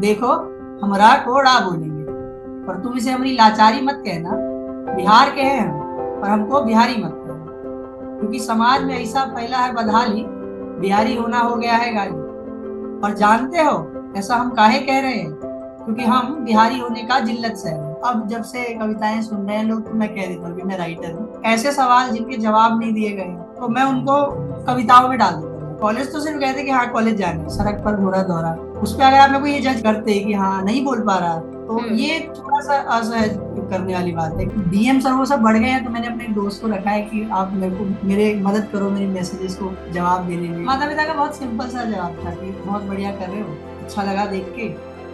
देखो, हमरा को ड़ा बोलेंगे, पर तुम इसे हमारी लाचारी मत कहना। बिहार के हैं हम, पर हमको बिहारी मत कहना, क्योंकि समाज में ऐसा फैला है बदहाली, बिहारी होना हो गया है गाली। और जानते हो ऐसा हम काहे कह रहे हैं? क्योंकि हम बिहारी होने का जिल्लत से हैं। अब जब से कविताएं सुन रहे हैं लोग, तो मैं कह देता हूँ कि मैं राइटर हूँ। ऐसे सवाल जिनके जवाब नहीं दिए गए हैं, तो मैं उनको कविताओं में डाल देता हूँ। कॉलेज तो सिर्फ कहते कि हाँ कॉलेज जाना है, सड़क पर घोड़ा दौड़ा, उस पर अगर आप मेरे को ये जज करते कि हाँ नहीं बोल पा रहा, तो ये थोड़ा सा असहज करने वाली बात है। डीएम सर वो सब बढ़ गए हैं, तो मैंने अपने दोस्त को रखा है कि आप मेरे को मेरे मदद करो मेरे मैसेजेस को जवाब देने में। माता पिता का बहुत सिंपल सा जवाब था कि बहुत बढ़िया कर रहे हो, अच्छा लगा देख के,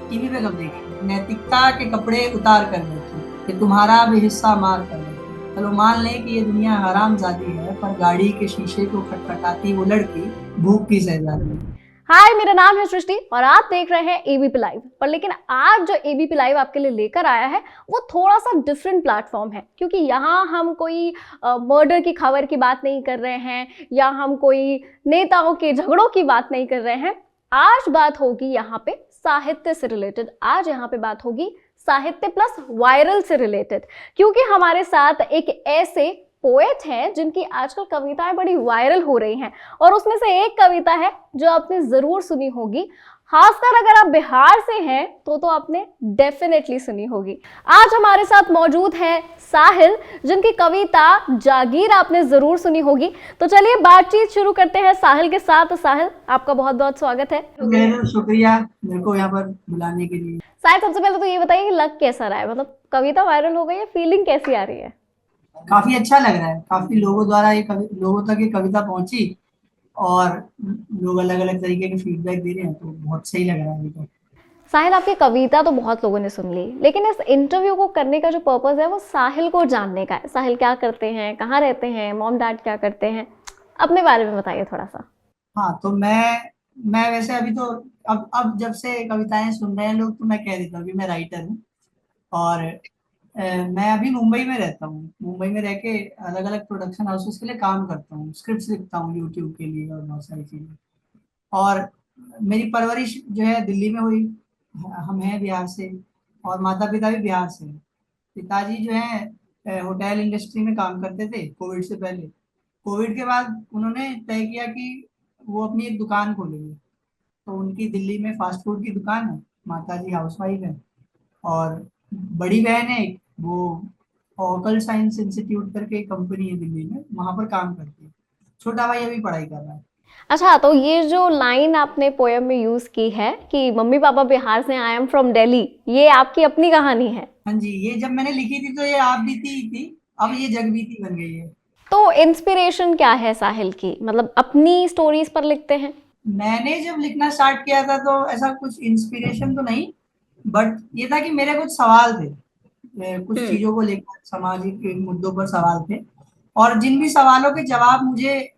टीवी पे कब देखे, नैतिकता के कपड़े उतार कर बैठे कि तुम्हारा भी हिस्सा मार कर बैठे। चलो मान लें कि ये दुनिया हरामजादी है, पर गाड़ी के शीशे को खटखटाती वो लड़की भूख की शहजादी है। हाय, मेरा नाम है सृष्टि और आप देख रहे हैं एबीपी लाइव। पर लेकिन आज जो एबीपी लाइव आपके लिए लेकर आया है वो थोड़ा सा डिफरेंट प्लेटफॉर्म है, क्योंकि यहाँ हम कोई मर्डर की खबर की बात नहीं कर रहे हैं या हम कोई नेताओं के झगड़ों की बात नहीं कर रहे हैं। आज बात होगी यहाँ पे साहित्य से रिलेटेड। आज यहाँ पे बात होगी साहित्य प्लस वायरल से रिलेटेड, क्योंकि हमारे साथ एक ऐसे पोएट हैं जिनकी आजकल कविताएं बड़ी वायरल हो रही हैं और उसमें से एक कविता है जो आपने जरूर सुनी होगी। खासकर अगर आप बिहार से हैं तो आपने डेफिनेटली सुनी होगी। आज हमारे साथ मौजूद है साहिल, जिनकी कविता जागीर आपने जरूर सुनी होगी। तो चलिए बातचीत शुरू करते हैं साहिल के साथ। साहिल, आपका बहुत बहुत स्वागत है। शुक्रिया मेरे को यहाँ पर बुलाने के लिए। साहिल, सबसे पहले तो ये बताइए कि लग कैसा रहा है, मतलब कविता वायरल हो गई है, फीलिंग कैसी आ रही है? काफी अच्छा लग रहा है, काफी लोगों द्वारा लोगों तक ये कविता पहुंची, और लोग अलग अलग तरीके के फीडबैक दे रहे हैं, तो बहुत सही लग रहा है अभी तो। साहिल, आपकी कविता तो बहुत लोगों ने सुन ली, लेकिन इस इंटरव्यू को करने का जो पर्पस है वो साहिल को जानने का है। साहिल क्या करते हैं, कहाँ रहते हैं, मॉम डैड क्या करते हैं, अपने बारे में बताइए थोड़ा सा। हाँ तो मैं वैसे अभी तो, अब जब से कविताएं सुन रहे हैं लोग, तो मैं कह देता हूँ कि मैं राइटर हूँ। और मैं अभी मुंबई में रहता हूँ। मुंबई में रह के अलग अलग प्रोडक्शन हाउसेस के लिए काम करता हूँ, स्क्रिप्ट्स लिखता हूँ यूट्यूब के लिए और बहुत सारी चीज़ें। और मेरी परवरिश जो है दिल्ली में हुई। हम हैं बिहार से, और माता पिता भी बिहार से हैं। पिताजी जो है होटल इंडस्ट्री में काम करते थे कोविड से पहले। कोविड के बाद उन्होंने तय किया कि वो अपनी एक दुकान खोलेंगे, तो उनकी दिल्ली में फास्ट फूड की दुकान है। माता जी हाउसवाइफ है, और बड़ी बहन है एक, वो ऑकल साइंस इंस्टीट्यूट करके एक कंपनी है दिल्ली में, वहां पर काम करती है। छोटा भाई अभी पढ़ाई कर रहा है। अच्छा, तो ये जो लाइन आपने पोएम में यूज की है कि मम्मी पापा बिहार से, आई एम फ्रॉम दिल्ली, ये आपकी अपनी कहानी है? हाँ जी, ये जब मैंने लिखी थी तो ये आप बीती ही थी, अब ये जग बीती बन गई है। तो इंस्पिरेशन क्या है साहिल की, मतलब अपनी स्टोरीज पर लिखते हैं? मैंने जब लिखना स्टार्ट किया था तो ऐसा कुछ इंस्पिरेशन तो नहीं, बट ये था कि मेरे कुछ सवाल थे। कुछ चीजों को लेकर सामाजिक मुद्दों पर सवाल थे, और जिन भी सवालों के जवाब मुझे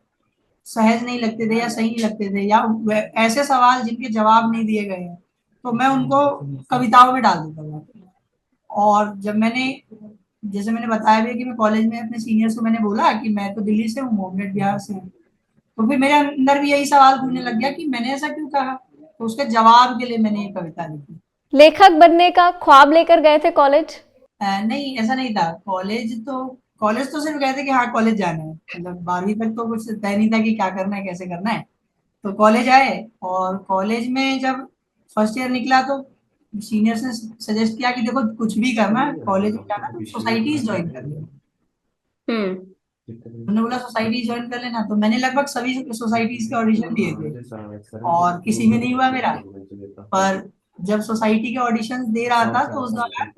सहज नहीं लगते थे या सही नहीं लगते थे, या ऐसे सवाल जिनके जवाब नहीं दिए गए हैं, तो मैं उनको कविताओं में डाल देता था। और जब मैंने, जैसे मैंने बताया भी कि मैं कॉलेज में अपने सीनियर्स को मैंने बोला कि मैं तो दिल्ली से हूँ, मोहम्मद बिहार से हूँ, तो फिर मेरे अंदर भी यही सवाल पूछने लग गया कि मैंने ऐसा क्यों कहा। तो उसके जवाब के लिए मैंने ये कविता लिखी। लेखक बनने का ख्वाब लेकर गए थे कॉलेज? नहीं, ऐसा नहीं था। कॉलेज तो सिर्फ कहते कि हाँ कॉलेज जाना है, मतलब 12वीं तक तो कुछ तय नहीं था कि क्या करना है कैसे करना है। तो कॉलेज आए, और कॉलेज में जब फर्स्ट ईयर निकला तो सीनियर्स ने सजेस्ट किया कि देखो कुछ भी करना है, कॉलेज में जाना तो सोसाइटीज ज्वाइन कर लेना। हम्म। उन्होंने बोला सोसाइटी ज्वाइन कर लेना, तो मैंने लगभग सभी सोसाइटीज के ऑडिशन दिए थे, और किसी में नहीं हुआ मेरा। पर जब सोसाइटी के ऑडिशन दे रहा था, तो उस दौरान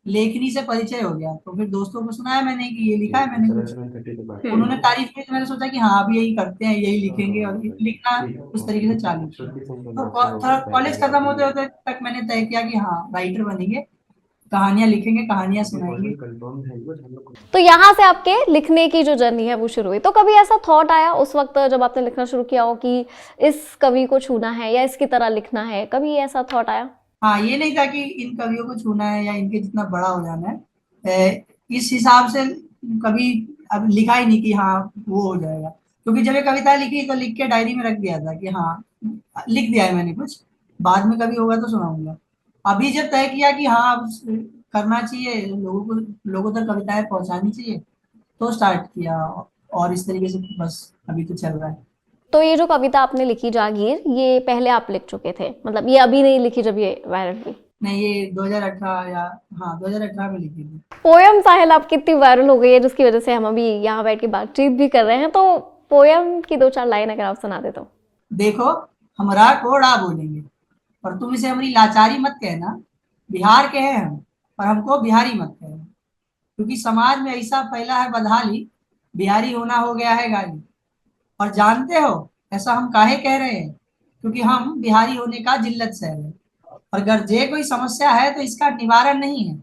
लेखनी से परिचय हो गया, तो फिर दोस्तों को सुनाया मैंने कि ये लिखा है मैंने कुछ। उन्होंने तारीफ की, तो मैंने सोचा कि हाँ अब यही करते हैं, यही लिखेंगे, और लिखना उस तरीके से चालू किया। तो कॉलेज खत्म होते होते तक मैंने तय किया कि हाँ राइटर बनेंगे, कहानियां लिखेंगे, कहानियां सुनाएंगे। तो यहाँ से आपके लिखने की जो जर्नी है वो शुरू हुई। तो कभी ऐसा थॉट आया उस वक्त जब आपने लिखना शुरू किया हो कि इस कवि को छूना है या इसकी तरह लिखना है, कभी ऐसा थॉट आया? हाँ, ये नहीं था कि इन कवियों को छूना है या इनके जितना बड़ा हो जाना है। इस हिसाब से कभी अब लिखा ही नहीं कि हाँ वो हो जाएगा। क्योंकि जब ये कविता लिखी तो लिख के डायरी में रख दिया था कि हाँ लिख दिया है मैंने कुछ, बाद में कभी होगा तो सुनाऊंगा। अभी जब तय किया कि हाँ अब करना चाहिए, लोगों तक कविताएं पहुंचानी चाहिए, तो स्टार्ट किया। और इस तरीके से बस अभी तो चल रहा है। तो ये जो कविता आपने लिखी जागीर, ये पहले आप लिख चुके थे, मतलब ये अभी नहीं लिखी जब ये वायरल हुई? नहीं, ये 2018 या हाँ 2018 में लिखी थी। पोयम साहिल आपकी इतनी वायरल हो गई है जिसकी वजह से हम अभी यहाँ बैठ के बातचीत भी कर रहे हैं, तो पोयम की दो चार लाइन अगर आप सुना दे तो। देखो, हमरा कोड़ा बोलेंगे, पर तुम इसे हमारी लाचारी मत कहना। बिहार के हैं हम, पर हमको बिहारी मत कहना। क्योंकि समाज में ऐसा फैला है बदहाली, बिहारी होना हो गया है गाली। और जानते हो ऐसा हम काहे कह रहे हैं? क्योंकि हम बिहारी होने का जिल्लत सह रहे हैं। और अगर जे कोई समस्या है तो इसका निवारण नहीं है,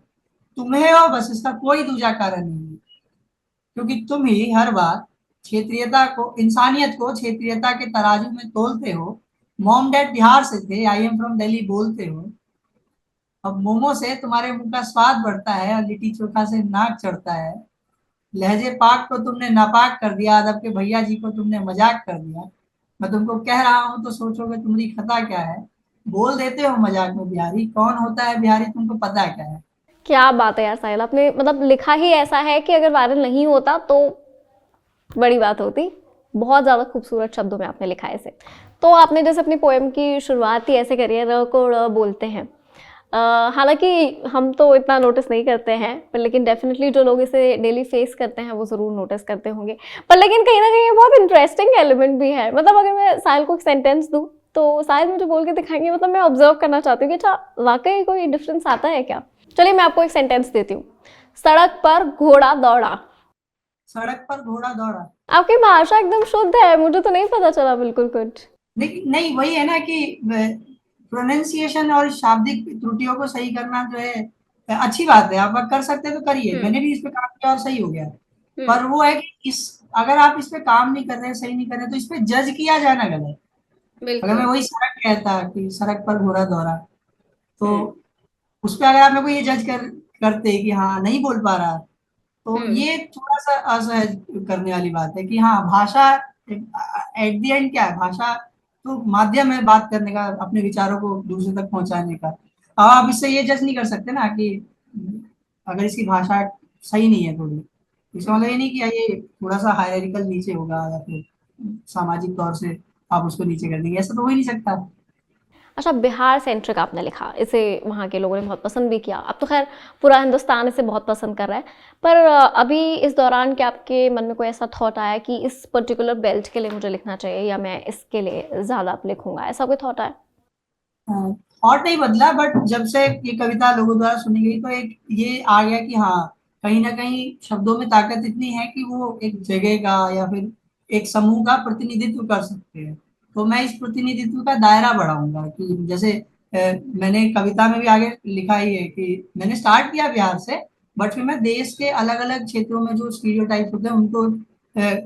तुम्हें हो बस, इसका कोई दूजा कारण नहीं है। क्योंकि तुम ही हर बार क्षेत्रीयता को, इंसानियत को क्षेत्रीयता के तराजू में तोलते हो। मॉम डैड बिहार से थे, आई एम फ्रॉम दिल्ली बोलते हो। अब मोमो से तुम्हारे मुंह का स्वाद बढ़ता है और लिट्टी चोखा से नाक चढ़ता है। लहजे पाक को तुमने नापाक कर दिया, अदब के भैया जी को तुमने मजाक कर दिया। मैं तुमको कह रहा हूं तो सोचोगे तुम्हारी खता क्या है। बोल देते हो मजाक में बिहारी, कौन होता है बिहारी तुमको पता क्या है? क्या बात है यार साहिल, आपने मतलब लिखा ही ऐसा है कि अगर वायरल नहीं होता तो बड़ी बात होती। बहुत ज़्यादा खूबसूरत शब्दों में आपने लिखा है इसे। तो आपने जैसे अपनी पोएम की शुरुआत ही ऐसे करी है, र को ड़ बोलते हैं। हालांकि हम तो इतना नोटिस नहीं करते हैं, पर लेकिन डेफिनेटली जो लोग इसे डेली फेस करते हैं वो ज़रूर नोटिस करते होंगे। पर लेकिन कहीं ना कहीं ये बहुत इंटरेस्टिंग एलिमेंट भी है। मतलब अगर मैं साहिल को एक सेंटेंस दूँ तो शायद मुझे बोल के दिखाएंगे, मतलब मैं ऑब्जर्व करना चाहती हूँ कि अच्छा वाकई कोई डिफरेंस आता है क्या। चलिए मैं आपको एक सेंटेंस देती हूँ। सड़क पर घोड़ा दौड़ा। सड़क पर घोड़ा दौड़ा। आपकी भाषा एकदम शुद्ध है, मुझे तो नहीं पता चला बिल्कुल कुछ। लेकिन नहीं, वही है ना कि प्रोनाउंसिएशन और शाब्दिक त्रुटियों को सही करना जो है अच्छी बात है। आप कर सकते हैं तो करिए, हम्म। मैंने भी इस पे काम किया और सही हो गया। हम्म। पर वो है कि इस, अगर आप इस पे काम नहीं कर रहे, सही नहीं कर रहे, तो इस पे जज किया जाना गलत। अगर मैं बिल्कुल। वही सड़क कहता कि सड़क पर घोड़ा दौड़ा, तो हम्म। उस पे अगर आप मेरे को ये जज करते कि हाँ नहीं बोल पा रहा, तो हम्म। ये थोड़ा सा असहज करने वाली बात है। कि हाँ भाषा एट द एंड क्या है, भाषा तो माध्यम है बात करने का, अपने विचारों को दूसरे तक पहुंचाने का। अब आप इससे ये जज नहीं कर सकते ना कि अगर इसकी भाषा सही नहीं है थोड़ी, इसका मतलब ये नहीं कि ये थोड़ा सा हायरार्किकल नीचे होगा या फिर सामाजिक तौर से आप उसको नीचे कर देंगे, ऐसा तो हो ही नहीं सकता। अच्छा, बिहार सेंट्रिक आपने लिखा, इसे वहाँ के लोगों ने बहुत पसंद भी किया। अब तो खैर पूरा हिंदुस्तान इसे बहुत पसंद कर रहा है। पर अभी इस दौरान क्या आपके मन में कोई ऐसा थॉट आया कि इस पर्टिकुलर बेल्ट के लिए मुझे लिखना चाहिए या मैं इसके लिए ज़्यादा अब लिखूंगा, ऐसा कोई थॉट आया? थॉट नहीं बदला, बट जब से ये कविता लोगों द्वारा सुनी गई तो एक ये आ गया कि हाँ कहीं ना कहीं शब्दों में ताकत इतनी है कि वो एक जगह का या फिर एक समूह का प्रतिनिधित्व कर सकते हैं। तो मैं इस प्रतिनिधित्व का दायरा बढ़ाऊंगा कि जैसे मैंने कविता में भी आगे लिखा ही है कि मैंने स्टार्ट किया बिहार से, बट फिर मैं देश के अलग अलग क्षेत्रों में जो स्टीरियोटाइप होते हैं उनको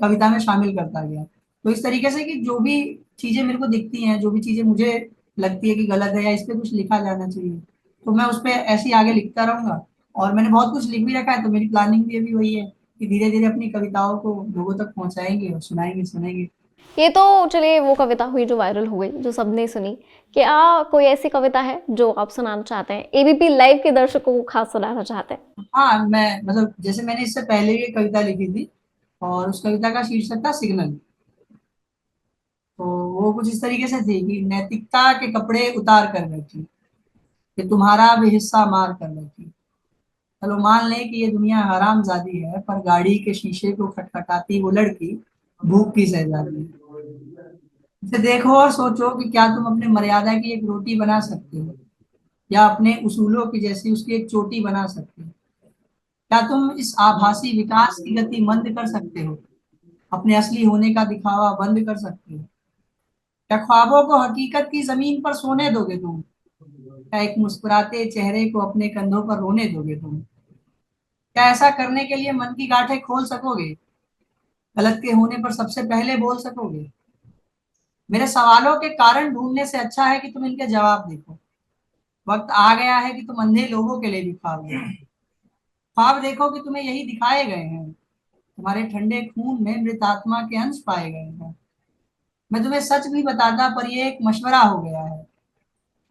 कविता में शामिल करता गया। तो इस तरीके से कि जो भी चीजें मेरे को दिखती हैं, जो भी चीजें मुझे लगती है कि गलत है या इस पे कुछ लिखा जाना चाहिए, तो मैं उस पर ऐसे ही आगे लिखता रहूंगा। और मैंने बहुत कुछ लिख भी रखा है, तो मेरी प्लानिंग भी अभी वही है कि धीरे धीरे अपनी कविताओं को लोगों तक पहुंचाएंगे और सुनाएंगे सुनेंगे। ये तो चलिए वो कविता हुई जो वायरल हो गई, जो सबने सुनी। क्या कोई ऐसी कविता है जो आप सुनाना चाहते हैं, एबीपी लाइव के दर्शकों को खास सुनाना चाहते हैं? हाँ, मैं मतलब जैसे मैंने इससे पहले भी एक कविता लिखी थी, और उस कविता का शीर्षक था सिग्नल। तो वो कुछ इस तरीके से थी कि नैतिकता के कपड़े उतार कर बैठी, कि तुम्हारा भी हिस्सा मार कर बैठी। चलो मान लें कि ये दुनिया हरामजादी है, पर गाड़ी के शीशे को खटखटाती वो लड़की भूख की शहजादी है। इसे देखो और सोचो कि क्या तुम अपने मर्यादा की एक रोटी बना सकते हो, या अपने उसूलों की जैसी उसकी एक चोटी बना सकते हो? क्या तुम इस आभासी विकास की गति मंद कर सकते हो, अपने असली होने का दिखावा बंद कर सकते हो? क्या ख्वाबों को हकीकत की जमीन पर सोने दोगे तुम? क्या एक मुस्कुराते चेहरे को अपने कंधों पर रोने दोगे तुम? क्या ऐसा करने के लिए मन की गांठें खोल सकोगे, गलत के होने पर सबसे पहले बोल सकोगे? मेरे सवालों के कारण ढूंढने से अच्छा है कि तुम इनके जवाब देखो। वक्त आ गया है कि तुम अंधे लोगों के लिए भी ख्वाब देखो। ख्वाब देखो कि तुम्हें यही दिखाए गए हैं, तुम्हारे ठंडे खून में मृत आत्मा के अंश पाए गए हैं। मैं तुम्हें सच भी बताता, पर ये एक मशवरा हो गया है।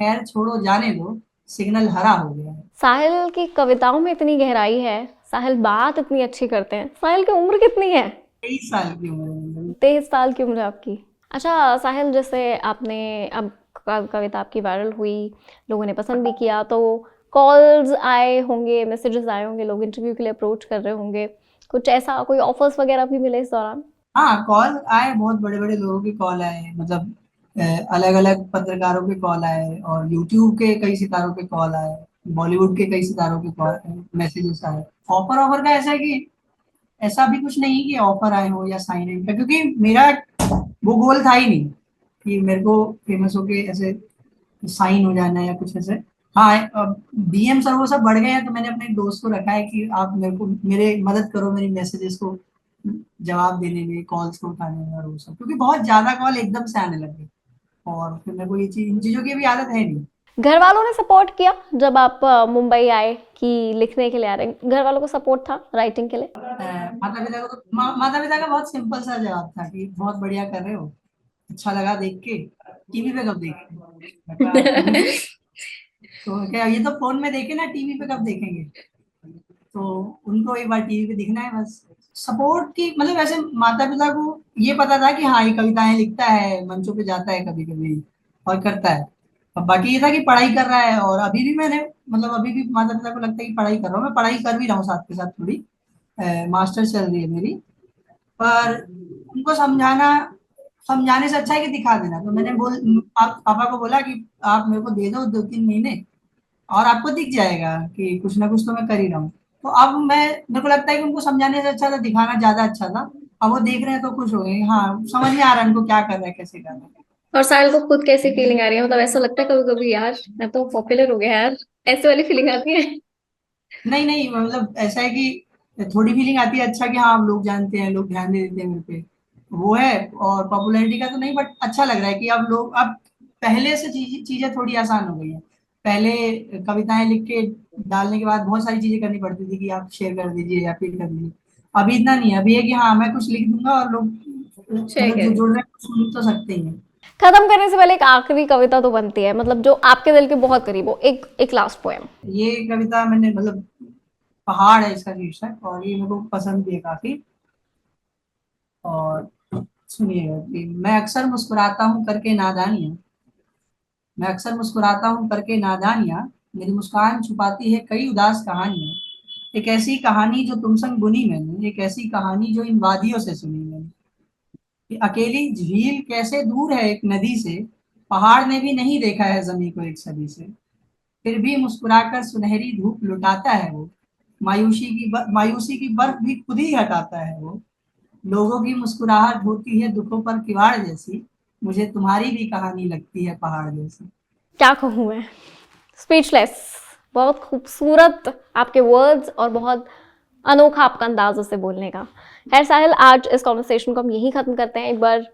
खैर छोड़ो, जाने दो। सिग्नल हरा हो गया है। साहिल की कविताओं में इतनी गहराई है, साहिल बात इतनी अच्छी करते हैं। साहिल की उम्र कितनी है? 23 साल की उम्र है मेरी। 23 साल की उम्र है आपकी। अच्छा साहिल, जैसे आपने अब कविता आपकी वायरल हुई, लोगों ने पसंद भी किया, तो कॉल्स आए होंगे, मैसेजेस आए होंगे, लोग इंटरव्यू के लिए अप्रोच कर रहे होंगे, कुछ ऐसा कोई ऑफर्स वगैरह भी मिले इस दौरान? हाँ, कॉल आए, बहुत बड़े बड़े लोगों के कॉल आए, मतलब अलग अलग पत्रकारों के कॉल आए, और यूट्यूब के कई सितारों के कॉल आए, बॉलीवुड के कई सितारों के कॉल मैसेजेस आए। ऑफर ऑफर का ऐसा है कि ऐसा भी कुछ नहीं कि ऑफर आए हो या साइन इन का, क्योंकि मेरा वो गोल था ही नहीं कि मेरे को फेमस होके ऐसे साइन हो जाना है या कुछ ऐसे। हाँ, अब डीएम सर वो सब बढ़ गए हैं, तो मैंने अपने एक दोस्त को रखा है कि आप मेरे को मेरे मदद करो मेरी मैसेजेस को जवाब देने में, कॉल्स को उठाने में और वो सब, क्योंकि बहुत ज्यादा कॉल एकदम से आने लगे, और फिर मेरे को ये चीज, इन चीजों की भी आदत है नहीं। घर वालों ने सपोर्ट किया जब आप मुंबई आए कि लिखने के लिए आ रहे हैं? घर वालों को सपोर्ट था राइटिंग के लिए? माता पिता को तो माता पिता का बहुत सिंपल सा जवाब था कि बहुत बढ़िया कर रहे हो, अच्छा लगा देख के, टीवी पे कब देखेंगे। तो क्या ये तो फोन में देखे ना, टीवी पे कब देखेंगे। तो उनको एक बार टीवी पे दिखना है बस। सपोर्ट की मतलब ऐसे माता पिता को ये पता था कि हाँ ये कविताएं लिखता है, मंचों पे जाता है कभी कभी और करता है। अब बाकी ये था कि पढ़ाई कर रहा है, और अभी भी मैंने मतलब अभी भी माता पिता को लगता है कि पढ़ाई कर रहा हूँ, मैं पढ़ाई कर भी रहा हूँ साथ के साथ थोड़ी, मास्टर चल रही है मेरी। पर उनको समझाने से अच्छा है कि दिखा देना। तो मैंने आप पापा को बोला कि आप मेरे को दे दो 2-3 महीने, और आपको दिख जाएगा कि कुछ ना कुछ तो मैं कर ही रहा हूँ। तो अब मेरे को लगता है कि उनको समझाने से अच्छा था दिखाना ज्यादा अच्छा था। अब वो देख रहे हैं तो खुश हो गए, हाँ समझ में आ रहा है उनको क्या कर रहा है, कैसे कर रहा है। और साहिल को खुद कैसी फीलिंग आ रही है? मतलब ऐसा लगता है कभी कभी यार मैं तो पॉपुलर हो गया यार, ऐसे वाली फीलिंग आती है? नहीं नहीं, मतलब ऐसा है कि थोड़ी फीलिंग आती है अच्छा कि हाँ लोग जानते हैं, लोग ध्यान दे देते हैं मेरे पे, वो है। और पॉपुलैरिटी का तो नहीं, बट अच्छा लग रहा है कि अब लोग, अब पहले से चीजें थोड़ी आसान हो गई हैं। पहले कविताएं लिख के डालने के बाद बहुत सारी चीजें करनी पड़ती थी कि आप शेयर कर दीजिए या फिर कर दीजिए। अभी इतना नहीं है, अभी है कि हाँ मैं कुछ लिख दूंगा और लोग शेयर मतलब जो करें। जुड़ रहे हैं वो सुन तो सकते ही हैं। खत्म करने से पहले एक आखिरी कविता तो बनती है, मतलब जो आपके दिल के बहुत करीब हो, एक एक लास्ट पोएम। ये कविता मैंने मतलब, पहाड़ है इसका शीर्षक, और ये मेरे को पसंद भी है काफी। और सुनिएगा कि मैं अक्सर मुस्कुराता हूँ करके नादानियां, मैं अक्सर मुस्कुराता हूँ करके नादानियां, मेरी मुस्कान छुपाती है कई उदास कहानियां। एक ऐसी कहानी जो तुम संग बुनी मैंने, एक ऐसी कहानी जो इन वादियों से सुनी मैंने। कि अकेली झील कैसे दूर है एक नदी से, पहाड़ ने भी नहीं देखा है जमी को एक सदी से। फिर भी मुस्कुराकर सुनहरी धूप लुटाता है वो, मायूसी की बर्फ भी खुद ही हटाता है वो। लोगों की मुस्कुराहट होती है दुखों पर किवाड़ जैसी, मुझे तुम्हारी भी कहानी लगती है पहाड़ जैसी। क्या कहूँ मैं, स्पीचलेस। बहुत खूबसूरत आपके वर्ड्स और बहुत अनोखा आपका अंदाज उससे बोलने का। खैर साहिल, आज इस कॉन्वर्सेशन को हम यहीं खत्म करते हैं। एक बार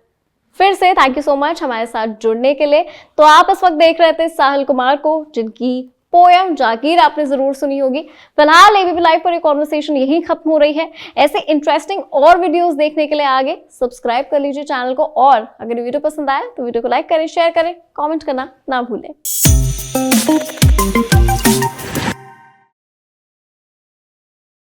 फिर से थैंक यू सो मच हमारे साथ जुड़ने के लिए। तो आप इस वक्त देख रहे थे साहिल कुमार को, जिनकी पोएम जागीर आपने जरूर सुनी होगी। फिलहाल एबीपी लाइव पर ये कॉन्वर्सेशन यहीं खत्म हो रही है। ऐसे इंटरेस्टिंग और वीडियोस देखने के लिए आगे सब्सक्राइब कर लीजिए चैनल को, और अगर वीडियो पसंद आए तो वीडियो को लाइक करें, शेयर करें, कमेंट करना ना भूलें।